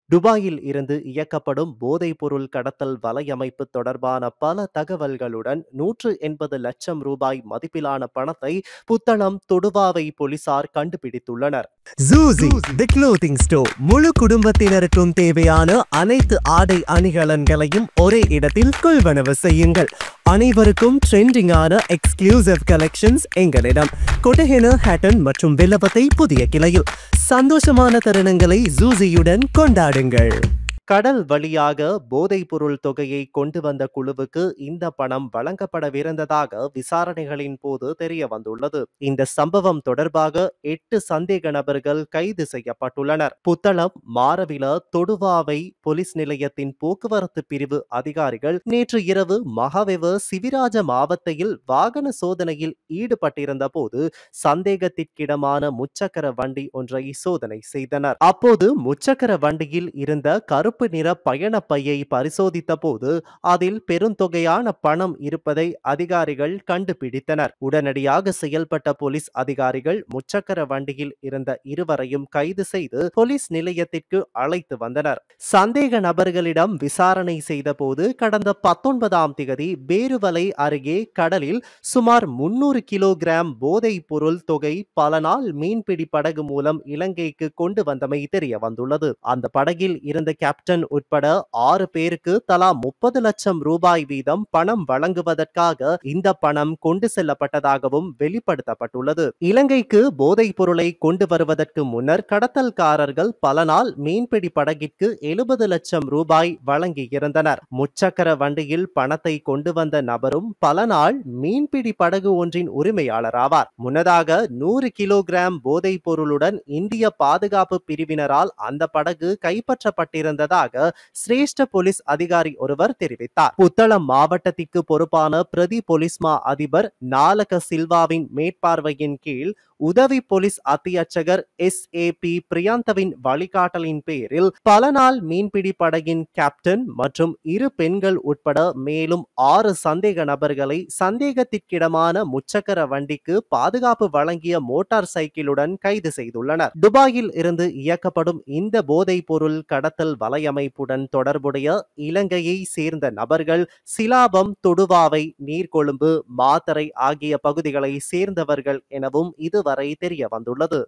துபாயில் இருந்து இயக்கப்படும் போதைப்பொருள் கடத்தல் வலையமைப்பு தொடர்பான பல தகவல்களுடன் 180 லட்சம் ரூபாய் மதிப்பிலான பணத்தை புத்தளம் தொடுவாவை போலீசார் கண்டுபிடித்துள்ளனர். ஜூசி தி க்ளோத்திங் ஸ்டோர் முழு குடும்பத்தினருக்கும் தேவையான அனைத்து ஆடை அணிகலன்களையும் ஒரே இடத்தில் கொள்வனவு செய்யுங்கள். அனைவருக்கும் ட்ரெண்டிங்கான எக்ஸ்க்ளூசிவ் கலெக்ஷன்ஸ் எங்களிடம். கொட்டஹென, ஹேட்டன் மற்றும் வில்லபத்தை புதிய கிளையில். சந்தோஷமான தருணங்களை ஜூசியுடன் கொண்டாடுங்கள். கடல் வழியாக போதைப்பொருள் தொகையை கொண்டு வந்த குழுவுக்கு இந்த பணம் வழங்கப்படவிருந்ததாக விசாரணைகளின் போது தெரிய வந்துள்ளது. இந்த சம்பவம் தொடர்பாக 8 சந்தேக நபர்கள் கைது செய்யப்பட்டுள்ளனர். புத்தளம் மாரவில தொடுவாவை போலீஸ் நிலையத்தின் போக்குவரத்து பிரிவு அதிகாரிகள் நேற்று இரவு மகாவெவ சிவிராஜ மாவட்டத்தில் வாகன சோதனையில் ஈடுபட்டிருந்த போது சந்தேகத்திற்கிடமான முச்சக்கர வண்டி ஒன்றை சோதனை செய்தனர். அப்போது முச்சக்கர வண்டியில் இருந்த கருப்பு நிற பயண பையை பரிசோதித்த போது அதில் பெருந்தொகையான பணம் இருப்பதை அதிகாரிகள் கண்டுபிடித்தனர். உடனடியாக செயல்பட்ட போலீஸ் அதிகாரிகள் முச்சக்கர வண்டியில் இருந்த இருவரையும் கைது செய்து போலீஸ் நிலையத்திற்கு அழைத்து வந்தனர். சந்தேக நபர்களிடம் விசாரணை செய்த போது கடந்த 19ஆம் தேதி பேருவலை அருகே கடலில் சுமார் 300 கிலோகிராம் போதைப் பொருள் தொகை பல நாள் மீன்பிடி படகு மூலம் இலங்கைக்கு கொண்டு வந்தமை தெரிய வந்துள்ளது. அந்த படகில் இருந்த கேப்டன் உட்பட 6 பேருக்கு தலா 30 லட்சம் ரூபாய் வீதம் பணம் வழங்குவதற்காக இந்த பணம் கொண்டு செல்லப்பட்டதாகவும் வெளிப்படுத்தப்பட்டுள்ளது. இலங்கைக்கு போதைப் பொருளை கொண்டு வருவதற்கு முன்னர் கடத்தல்காரர்கள் பல நாள் மீன்பிடி படகிற்கு 70 லட்சம் ரூபாய் வழங்கியிருந்தனர். முச்சக்கர வண்டியில் பணத்தை கொண்டு வந்த நபரும் பல நாள் மீன்பிடி படகு ஒன்றின் உரிமையாளராவார். முன்னதாக 100 கிலோகிராம் போதைப் பொருளுடன் இந்திய பாதுகாப்பு பிரிவினரால் அந்த படகு கைப்பற்றப்பட்டிருந்ததாக சிரேஷ்ட போலீஸ் அதிகாரி ஒருவர் தெரிவித்தார். புத்தளம் மாவட்டத்திற்கு பொறுப்பான பிரதி போலீஸ் மா அதிபர் நாலக சில்வாவின் மேற்பார்வையின் கீழ் உதவி போலீஸ் அத்தியட்சகர் SAP பிரியாந்தவின் வழிகாட்டலின் பேரில் பல நாள் மீன்பிடி படகின் கேப்டன் மற்றும் 2 பெண்கள் உட்பட மேலும் 6 சந்தேக நபர்களை சந்தேகத்திற்கிடமான முச்சக்கர வண்டிக்கு பாதுகாப்பு வழங்கிய மோட்டார் சைக்கிளுடன் கைது செய்துள்ளனர். துபாயில் இருந்து இயக்கப்படும் இந்த போதைப் பொருள் கடத்தல் வலையமைப்புடன் தொடர்புடைய இலங்கையை சேர்ந்த நபர்கள் சிலாபம், தொடுவாவை, நீர்கொழும்பு, மாத்தறை ஆகிய பகுதிகளை சேர்ந்தவர்கள் எனவும் இதுவரை தெரிய வந்துள்ளது.